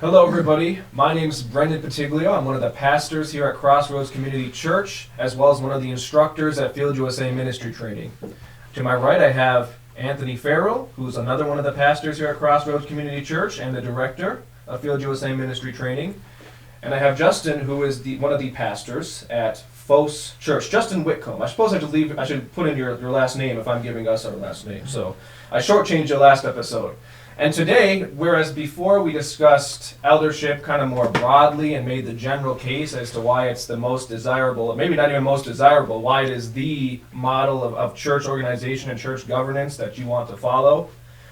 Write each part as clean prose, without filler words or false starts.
Hello, everybody. My name is Brendan Patiglio. I'm one of the pastors here at Crossroads Community Church, as well as one of the instructors at Field USA Ministry Training. To my right, I have Anthony Farrell, who's another one of the pastors here at Crossroads Community Church and the director of Field USA Ministry Training. And I have Justin, who is one of the pastors at Fos Church, Justin Whitcomb. I suppose I should put in your last name if I'm giving us our last name. So I shortchanged your last episode. And today, whereas before we discussed eldership kind of more broadly and made the general case as to why it's the most desirable, maybe not even most desirable, why it is the model of church organization and church governance that you want to follow,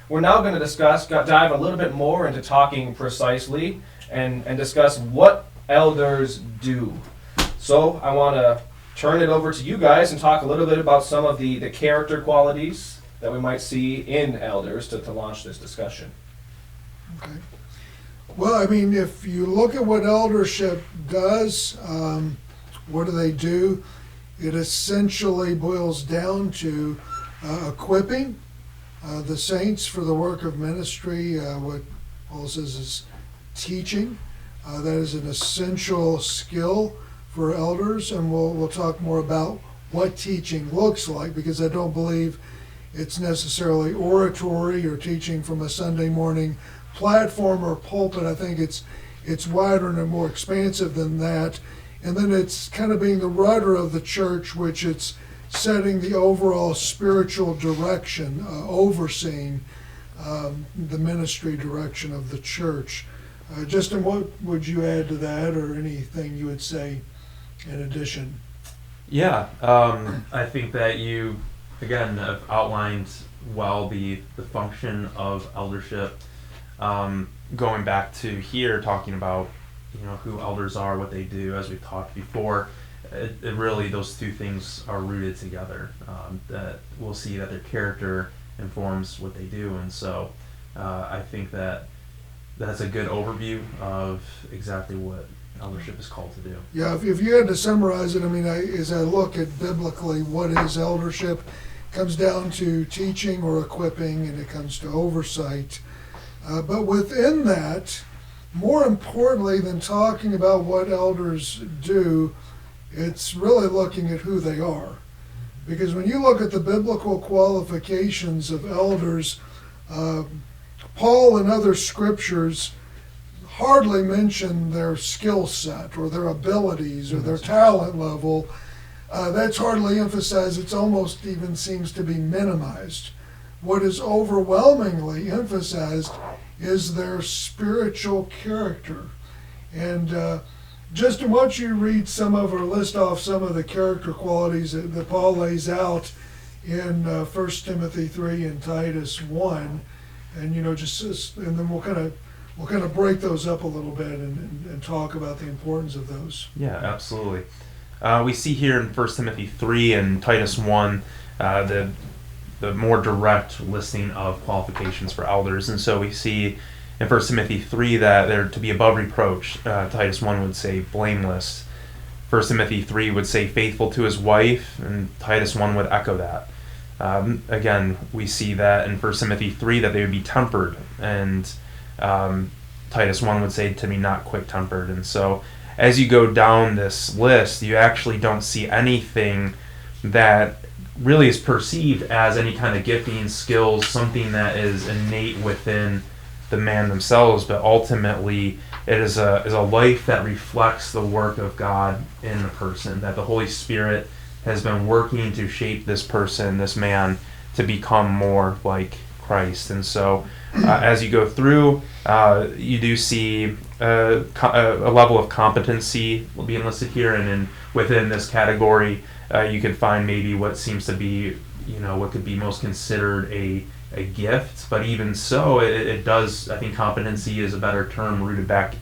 we're now going to dive a little bit more into talking precisely and discuss what elders do. So I want to turn it over to you guys and talk a little bit about some of the character qualities that we might see in elders to launch this discussion. Okay. Well, I mean, if you look at what eldership does, what do they do? It essentially boils down to equipping the saints for the work of ministry. What Paul says is teaching. That is an essential skill for elders, and we'll talk more about what teaching looks like, because I don't believe it's necessarily oratory or teaching from a Sunday morning platform or pulpit. I think it's wider and more expansive than that. And then it's kind of being the rudder of the church, which it's setting the overall spiritual direction, overseeing the ministry direction of the church. Justin, what would you add to that, or anything you would say in addition? Yeah, I think that you, again, have outlined well the function of eldership. Going back to here, talking about who elders are, what they do, as we've talked before, it really, those two things are rooted together. That we'll see that their character informs what they do, and so I think that's a good overview of exactly what eldership is called to do. Yeah, if you had to summarize it, I mean, as I look at biblically what is eldership, it comes down to teaching or equipping, and it comes to oversight. But within that, more importantly than talking about what elders do, it's really looking at who they are. Because when you look at the biblical qualifications of elders, Paul and other scriptures hardly mention their skill set or their abilities or their talent level. That's hardly emphasized. It's almost even seems to be minimized. What is overwhelmingly emphasized is their spiritual character. And Justin, why don't you read list off some of the character qualities that Paul lays out in 1 Timothy 3 and Titus 1, and and then we'll kind of break those up a little bit and talk about the importance of those. Yeah, absolutely. We see here in 1 Timothy 3 and Titus 1 the more direct listing of qualifications for elders. And so we see in 1 Timothy 3 that they're to be above reproach. Titus 1 would say blameless. 1 Timothy 3 would say faithful to his wife, and Titus 1 would echo that. Again, we see that in 1 Timothy 3 that they would be tempered, and Titus 1 would say to be not quick-tempered. And so as you go down this list, you actually don't see anything that really is perceived as any kind of gifting, skills, something that is innate within the man themselves, but ultimately it is a life that reflects the work of God in the person, that the Holy Spirit has been working to shape this person, this man, to become more like Christ. And so as you go through, you do see a level of competency being listed here, and then within this category you can find maybe what seems to be, what could be most considered a gift, but even so, it does, I think competency is a better term, rooted back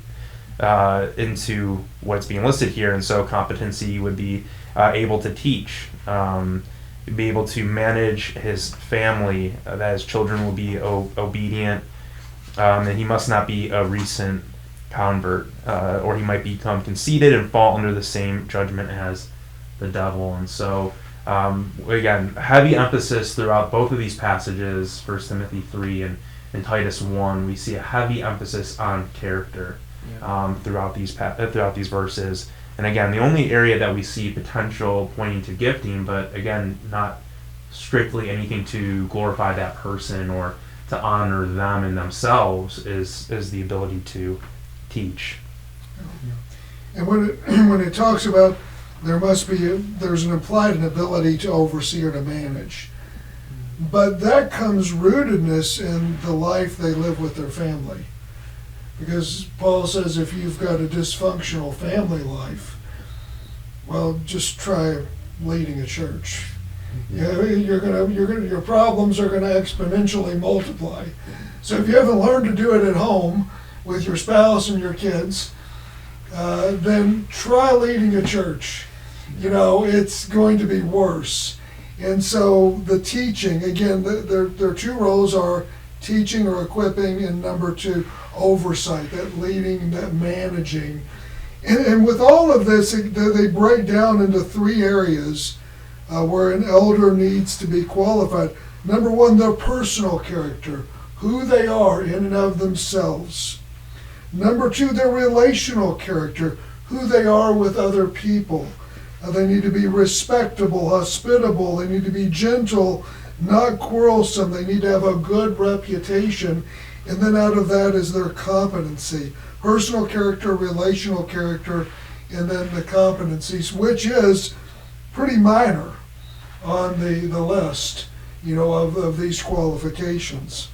into what's being listed here. And so competency would be able to teach, be able to manage his family, that his children will be obedient, and he must not be a recent convert, or he might become conceited and fall under the same judgment as the devil. And so again, heavy emphasis throughout both of these passages, 1 Timothy 3 and in Titus 1, we see a heavy emphasis on character throughout these verses. And again, the only area that we see potential pointing to gifting, but again, not strictly anything to glorify that person or to honor them in themselves, is the ability to teach. And when it talks about there's an implied ability to oversee or to manage, but that comes rootedness in the life they live with their family. Because Paul says if you've got a dysfunctional family life, well, just try leading a church. Yeah, your problems are gonna exponentially multiply. So if you haven't learned to do it at home with your spouse and your kids, then try leading a church. It's going to be worse. And so the teaching, again, their two roles are teaching or equipping, and number two, oversight, that leading, that managing. And with all of this, they break down into three areas where an elder needs to be qualified. Number one, their personal character, who they are in and of themselves. Number two, their relational character, who they are with other people. They need to be respectable, hospitable. They need to be gentle, not quarrelsome. They need to have a good reputation. And then out of that is their competency. Personal character, relational character, and then the competencies, which is pretty minor on the list, of these qualifications.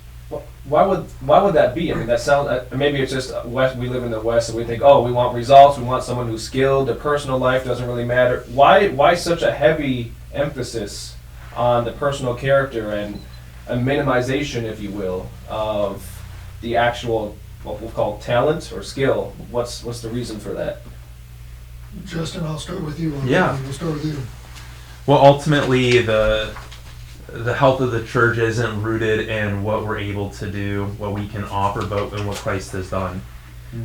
Why would that be? I mean, that sounds, maybe it's just West, we live in the West and we think, oh, we want results, we want someone who's skilled, their personal life doesn't really matter. Why such a heavy emphasis on the personal character and a minimization, if you will, of the actual, what we'll call talent or skill? What's the reason for that? Justin, I'll start with you. Yeah. We'll start with you. Well, ultimately, the health of the church isn't rooted in what we're able to do, what we can offer, but in what Christ has done.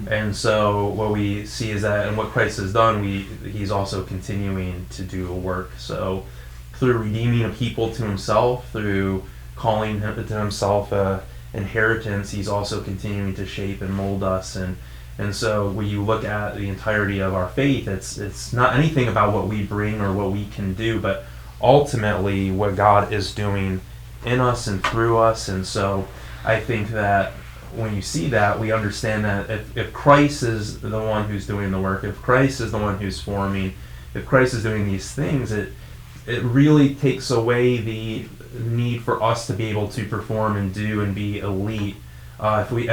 And so what we see is that in what Christ has done, he's also continuing to do a work. So through redeeming a people to himself, through calling to himself a inheritance, he's also continuing to shape and mold us. And so when you look at the entirety of our faith, it's not anything about what we bring or what we can do, but ultimately what God is doing in us and through us. And so I think that when you see that, we understand that if Christ is the one who's doing the work, if Christ is the one who's forming, if Christ is doing these things, it really takes away the need for us to be able to perform and do and be elite. If we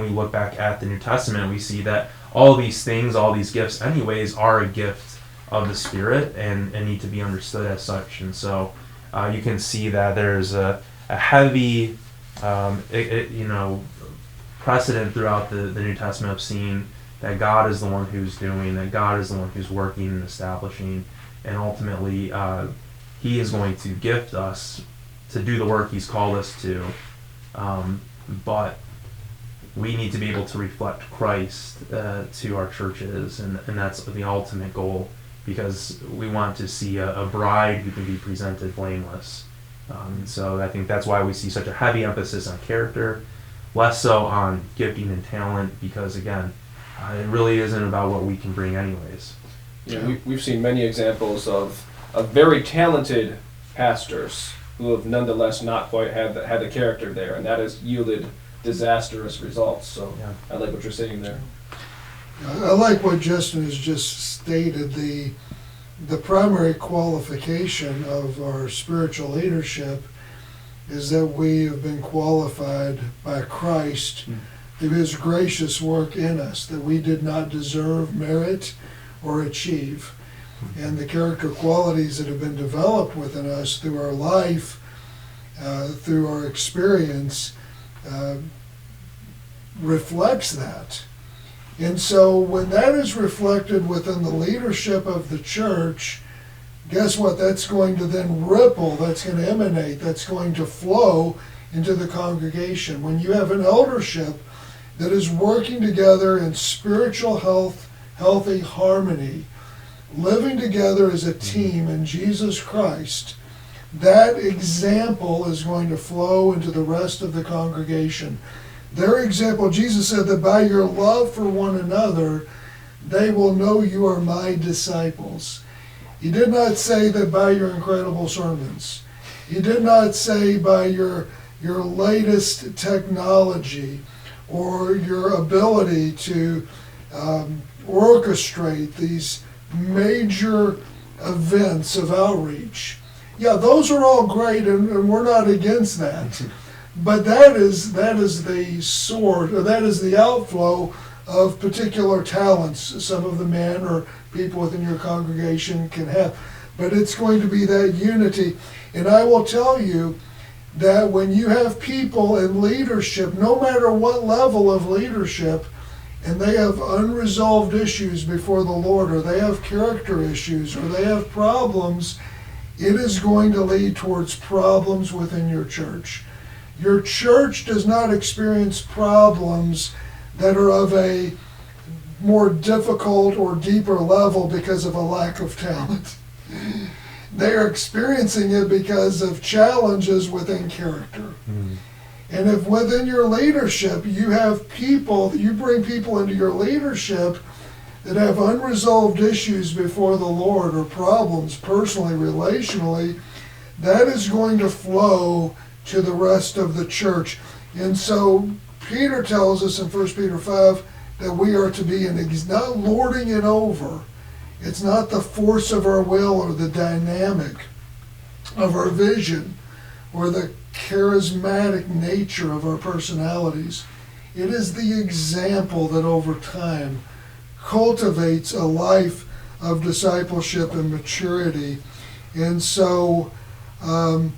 look back at the New Testament, we see that all these things, all these gifts anyways, are a gift of the Spirit and need to be understood as such. And so you can see that there's a heavy precedent throughout the New Testament of seeing that God is the one who's doing, that God is the one who's working and establishing, and ultimately he is going to gift us to do the work he's called us to, but we need to be able to reflect Christ to our churches, and that's the ultimate goal, because we want to see a bride who can be presented blameless. So I think that's why we see such a heavy emphasis on character, less so on gifting and talent, because again, it really isn't about what we can bring anyways. Yeah, we've seen many examples of very talented pastors who have nonetheless not quite had the character there, and that has yielded disastrous results. So yeah. I like what you're saying there. I like what Justin has just stated. The primary qualification of our spiritual leadership is that we have been qualified by Christ through his gracious work in us, that we did not deserve, merit, or achieve. And the character qualities that have been developed within us through our life, through our experience, reflects that. And so when that is reflected within the leadership of the church, guess what? That's going to then ripple, that's going to emanate, that's going to flow into the congregation. When you have an eldership that is working together in spiritual health, healthy harmony, living together as a team in Jesus Christ, that example is going to flow into the rest of the congregation. Their example, Jesus said that by your love for one another, they will know you are my disciples. He did not say that by your incredible sermons. He did not say by your latest technology or your ability to orchestrate these major events of outreach. Yeah, those are all great, and we're not against that. But that is the sword, or that is the outflow of particular talents some of the men or people within your congregation can have. But it's going to be that unity. And I will tell you that when you have people in leadership, no matter what level of leadership, and they have unresolved issues before the Lord, or they have character issues, or they have problems, it is going to lead towards problems within your church. Your church does not experience problems that are of a more difficult or deeper level because of a lack of talent. They are experiencing it because of challenges within character. And if within your leadership you have people, you bring people into your leadership that have unresolved issues before the Lord or problems personally, relationally, that is going to flow to the rest of the church. And so Peter tells us in 1 Peter 5 that we are to be not lording it over. It's not the force of our will or the dynamic of our vision or the charismatic nature of our personalities. It is the example that over time cultivates a life of discipleship and maturity. And so, and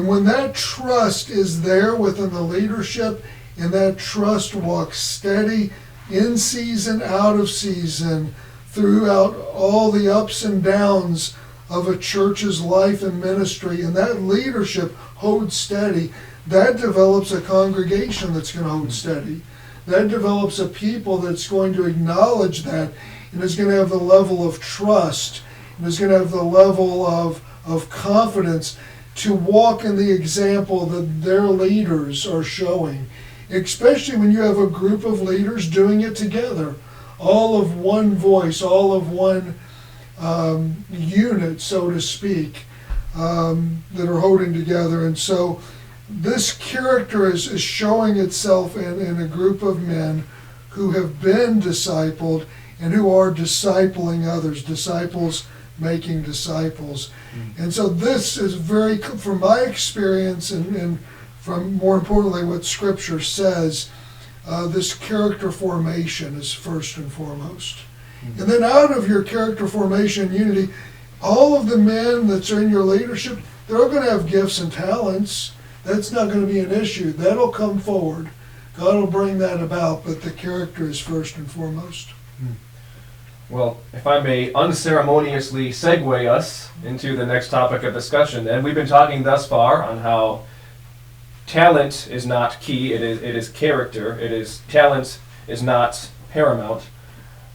when that trust is there within the leadership, and that trust walks steady in season, out of season, throughout all the ups and downs of a church's life and ministry, and that leadership holds steady, that develops a congregation that's going to hold steady. That develops a people that's going to acknowledge that, and is going to have the level of trust, and is going to have the level of confidence to walk in the example that their leaders are showing. Especially when you have a group of leaders doing it together, all of one voice, all of one unit, so to speak, that are holding together. And so this character is showing itself in a group of men who have been discipled and who are discipling others, disciples making disciples. And so this is very, from my experience and from, more importantly, what Scripture says, this character formation is first and foremost. And then out of your character formation and unity, all of the men that are in your leadership, they're all going to have gifts and talents. That's not going to be an issue. That'll come forward. God will bring that about, but the character is first and foremost. Well, if I may unceremoniously segue us into the next topic of discussion, then we've been talking thus far on how talent is not key. It is character. Talent is not paramount.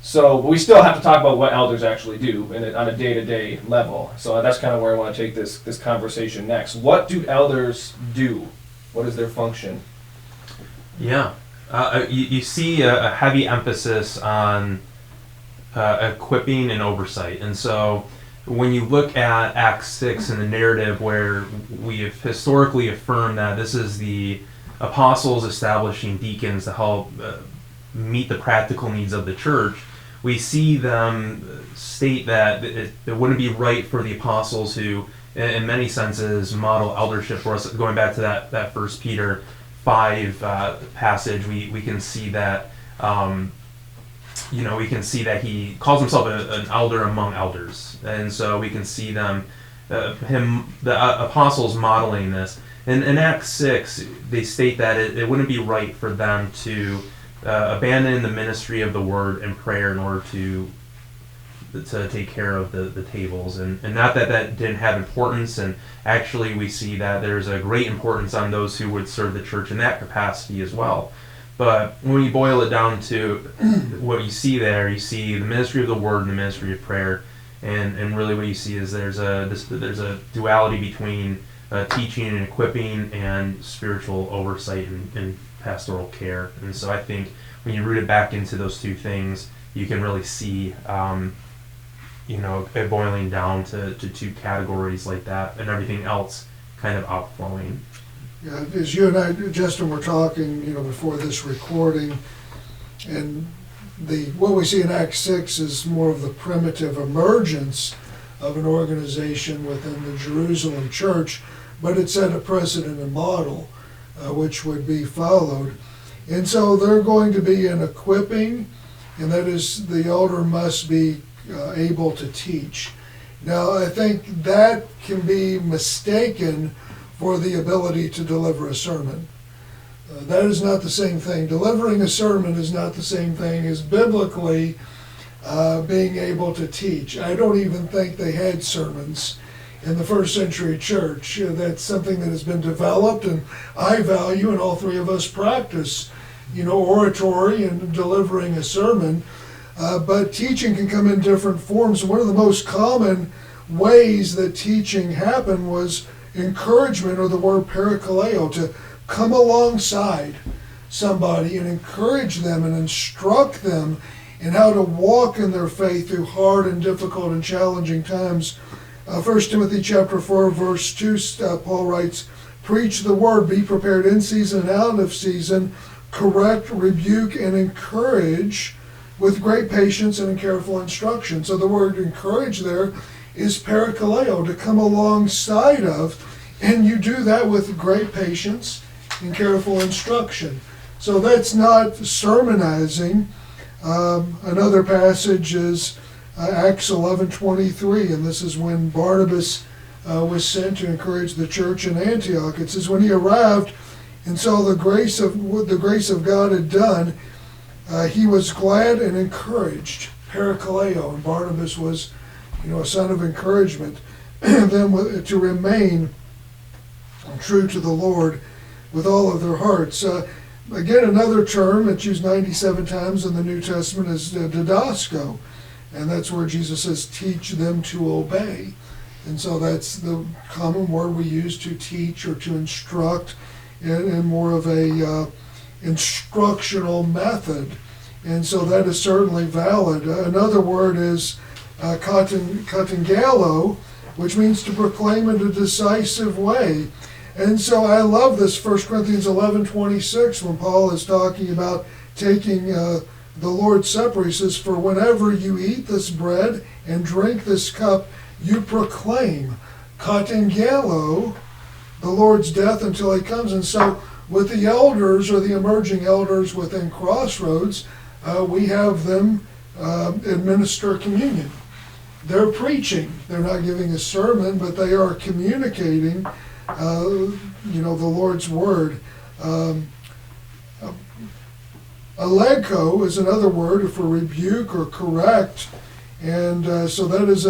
So we still have to talk about what elders actually do on a day-to-day level. So that's kind of where I want to take this conversation next. What do elders do? What is their function? Yeah. You see a heavy emphasis on equipping and oversight. And so when you look at Acts 6 and the narrative where we have historically affirmed that this is the apostles establishing deacons to help meet the practical needs of the church, we see them state that it wouldn't be right for the apostles who, in many senses, model eldership for us. Going back to that 1 Peter 5 passage, we can see that we can see that he calls himself an elder among elders, and so we can see the apostles modeling this. In Acts 6, they state that it wouldn't be right for them to abandon the ministry of the word and prayer in order to take care of the tables, and not that didn't have importance, and actually we see that there's a great importance on those who would serve the church in that capacity as well. But when you boil it down to what you see there, you see the ministry of the word and the ministry of prayer, And really what you see is there's a duality between teaching and equipping and spiritual oversight and pastoral care. And so I think when you root it back into those two things, you can really see it boiling down to two categories like that, and everything else kind of outflowing. Yeah, as you and I, Justin, were talking, before this recording, and what we see in Acts 6 is more of the primitive emergence of an organization within the Jerusalem church, but it set a precedent and model which would be followed. And so they're going to be an equipping, and that is the elder must be able to teach. Now, I think that can be mistaken for the ability to deliver a sermon. That is not the same thing. Delivering a sermon is not the same thing as biblically being able to teach. I don't even think they had sermons in the first century church. That's something that has been developed, and I value, and all three of us practice, oratory and delivering a sermon. But teaching can come in different forms. One of the most common ways that teaching happened was encouragement, or the word parakaleo, to come alongside somebody and encourage them and instruct them in how to walk in their faith through hard and difficult and challenging times. 1 Timothy chapter 4, verse 2, Paul writes, "Preach the word, be prepared in season and out of season, correct, rebuke, and encourage with great patience and careful instruction." So the word encourage there is parakaleo, to come alongside of, and you do that with great patience and careful instruction. So that's not sermonizing. Another passage is Acts 11:23, and this is when Barnabas was sent to encourage the church in Antioch. It says, when he arrived and saw the grace of what the grace of God had done, he was glad and encouraged. Parakaleo, and Barnabas was, a son of encouragement. And then to remain true to the Lord with all of their hearts. Again, another term that's used 97 times in the New Testament is didasko, and that's where Jesus says, teach them to obey. And so that's the common word we use to teach or to instruct in more of a instructional method. And so that is certainly valid. Another word is katangalo, which means to proclaim in a decisive way. And so I love this 1 Corinthians 11:26 when Paul is talking about taking the Lord's Supper. He says, for whenever you eat this bread and drink this cup, you proclaim katangalo, the Lord's death until he comes. And so with the elders, or the emerging elders within Crossroads, we have them administer communion. They're preaching. They're not giving a sermon, but they are communicating the Lord's word. Alego is another word for rebuke or correct, and so that is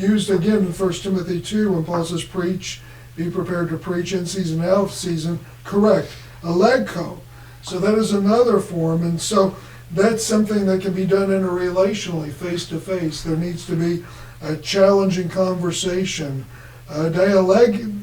used again in 1 Timothy 2 when Paul says, preach, be prepared to preach in season, out of season, correct. Alego. So that is another form, and so that's something that can be done interrelationally, face to face. There needs to be a challenging conversation. Dialegome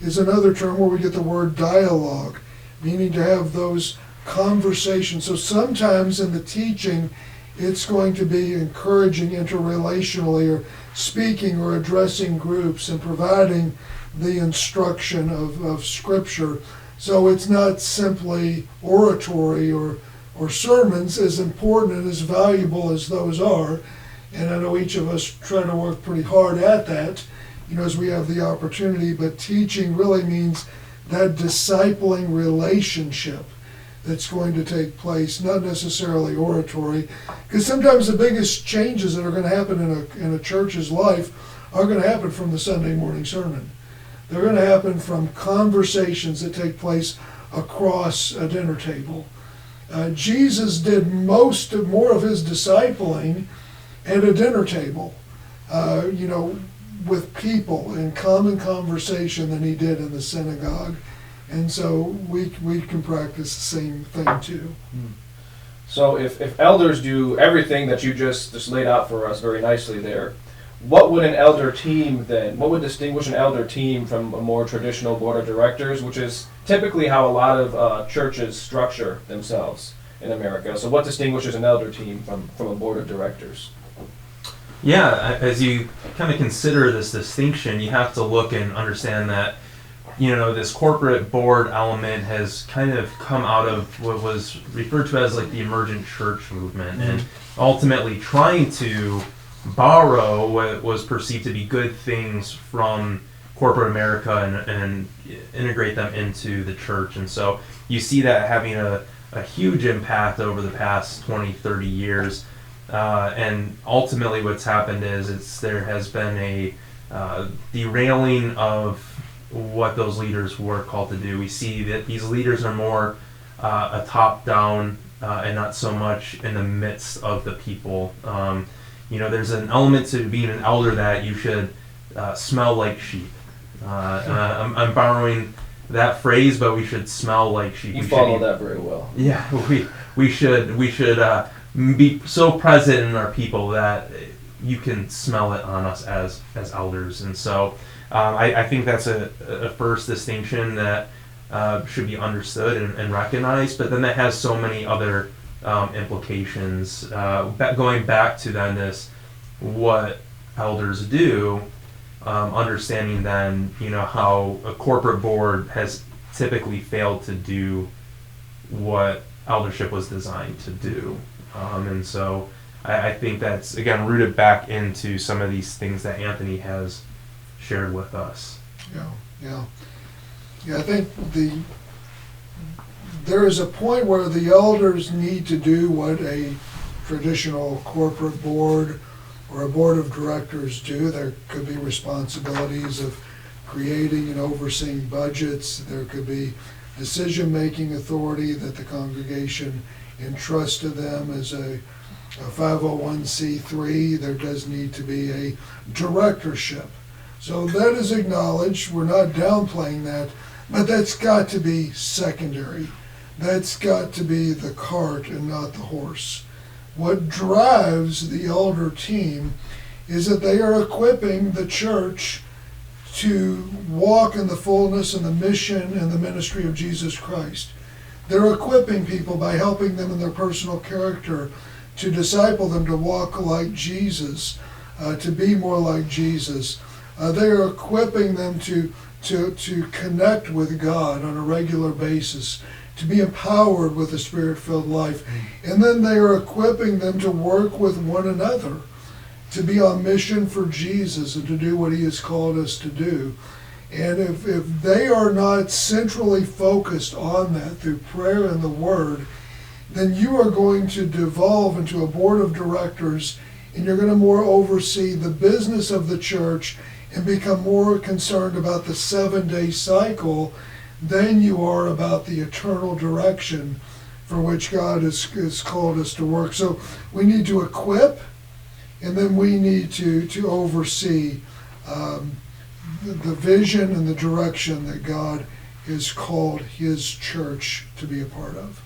is another term where we get the word dialogue, meaning to have those conversations. So sometimes in the teaching, it's going to be encouraging interrelationally, or speaking or addressing groups and providing the instruction of Scripture. So it's not simply oratory or sermons, as important and as valuable as those are. And I know each of us try to work pretty hard at that, as we have the opportunity. But teaching really means that discipling relationship that's going to take place, not necessarily oratory. Because sometimes the biggest changes that are going to happen in a church's life are going to happen from the Sunday morning sermon. They're going to happen from conversations that take place across a dinner table. Jesus did more of his discipling at a dinner table, with people in common conversation than he did in the synagogue. And so we can practice the same thing too. So if elders do everything that you just laid out for us very nicely there, what would an elder team then, what would distinguish an elder team from a more traditional board of directors, which is typically how a lot of churches structure themselves in America? So what distinguishes an elder team from a board of directors? Yeah, as you kind of consider this distinction, you have to look and understand that, this corporate board element has kind of come out of what was referred to as like the emergent church movement, and ultimately trying to borrow what was perceived to be good things from corporate America and integrate them into the church. And so you see that having a huge impact over the past 20, 30 years. And ultimately what's happened is there has been a derailing of what those leaders were called to do. We see that these leaders are more a top-down and not so much in the midst of the people. There's an element to being an elder that you should smell like sheep. I'm borrowing that phrase, but we should smell like sheep. You follow that very well. Yeah, we should be so present in our people that you can smell it on us as elders. And so I think that's a first distinction that should be understood and recognized, but then that has so many other implications. Going back to then this, what elders do, understanding then, how a corporate board has typically failed to do what eldership was designed to do. And so I think that's, again, rooted back into some of these things that Anthony has shared with us. Yeah, I think there is a point where the elders need to do what a traditional corporate board or a board of directors do. There could be responsibilities of creating and overseeing budgets. There could be decision-making authority that the congregation entrusts to them as a 501c3. There does need to be a directorship. So that is acknowledged. We're not downplaying that, but that's got to be secondary. That's got to be the cart and not the horse. What drives the elder team is that they are equipping the church to walk in the fullness and the mission and the ministry of Jesus Christ. They're equipping people by helping them in their personal character, to disciple them to walk like Jesus, to be more like Jesus. They are equipping them to connect with God on a regular basis, to be empowered with a Spirit-filled life. And then they are equipping them to work with one another, to be on mission for Jesus and to do what He has called us to do. And if they are not centrally focused on that through prayer and the Word, then you are going to devolve into a board of directors, and you're going to more oversee the business of the church and become more concerned about the 7-day cycle than you are about the eternal direction for which God has called us to work. So we need to equip, and then we need to oversee the vision and the direction that God has called His church to be a part of.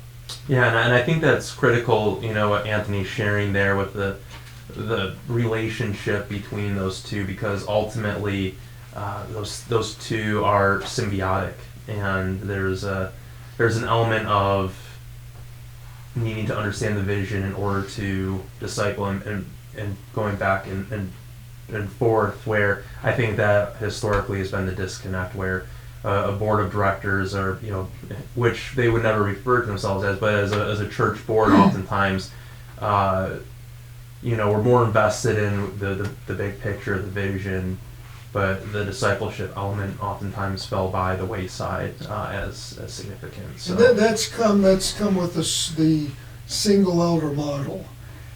Yeah, and I think that's critical, what Anthony's sharing there with the relationship between those two, because ultimately those two are symbiotic, and there's an element of needing to understand the vision in order to disciple and going back and forth, where I think that historically has been the disconnect, where a board of directors, or which they would never refer to themselves as, but as a church board, oftentimes, we're more invested in the big picture, the vision, but the discipleship element oftentimes fell by the wayside as significant. So And that's come with the single elder model.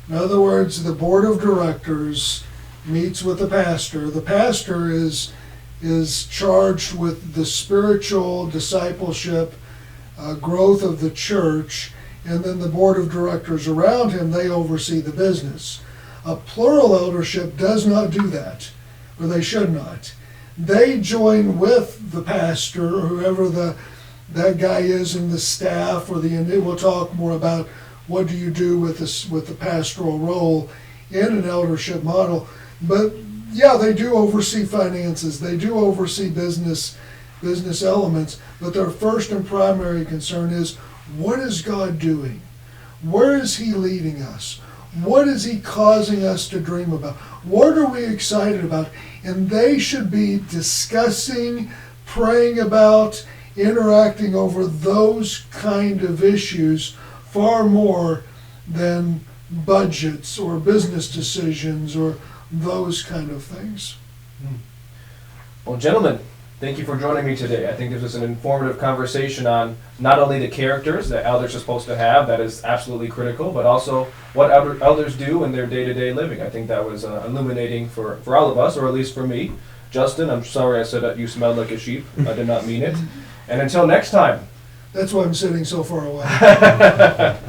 In other words, the board of directors meets with the pastor. The pastor is charged with the spiritual discipleship, growth of the church, and then the board of directors around him, they oversee the business. A plural eldership does not do that, or they should not. They join with the pastor, or whoever that guy is in the staff, or we'll talk more about what do you do with this, with the pastoral role in an eldership model. But yeah, they do oversee finances, they do oversee business elements, but their first and primary concern is, what is God doing? Where is He leading us? What is He causing us to dream about? What are we excited about? And they should be discussing, praying about, interacting over those kind of issues far more than budgets or business decisions or those kind of things. Well, gentlemen, thank you for joining me today. I think this was an informative conversation on not only the characters that elders are supposed to have, that is absolutely critical, but also what elders do in their day-to-day living. I think that was illuminating for all of us, or at least for me. Justin, I'm sorry I said that you smelled like a sheep. I did not mean it. And until next time. That's why I'm sitting so far away.